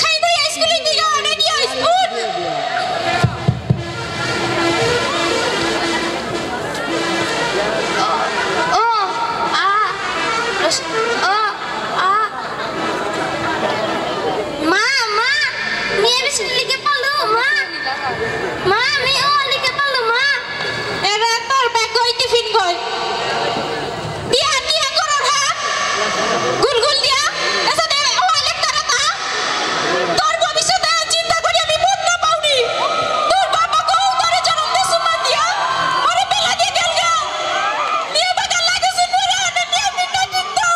খাই দই স্কুলে দিও রেডি হইস উঠ ও আ ও আ মা মা নিয়ে বেশি লিখে পালো মা মা আমি ও লিখে পালো মা এরা তোর ব্যাগ কই টিফিন কই দিয়া দিয়া করো হ্যাঁ গুলগুল দিয়া এসে দে ও লিখতে রাখা তোর ভবিষ্যতে চিন্তা করি আমি মন না পাউনি তোর বাবা কো করে জন্ম দে সুমা দিয়া আরে বেলা দিয়ে গেল গা নিয়ে বাগা লাগে সুমরা না নিয়ে আমি না চিন্তা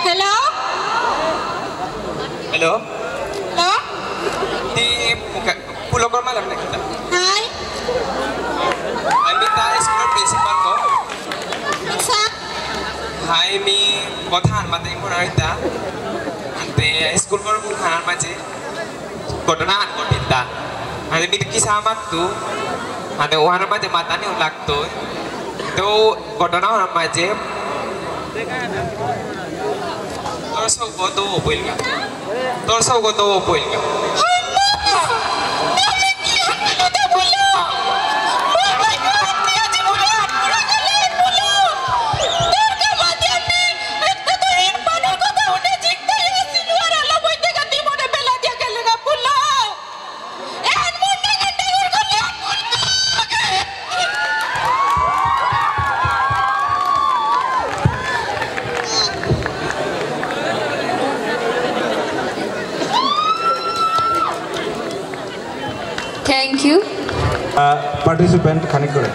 Hello? Hello? Di Pulau Malam na kita. Hi. I minta school principal ko. Isa. Hi mi kothan mate ko na kita. Ante school ko khan maje. Kotana ko kita. Ante mi kisama tu. Ante ohana maje mata ni ulak tu. To kotana ohana maje. Torso ko to opil ka. Torso ko to opil ka. Thank you. Participant খানিক করে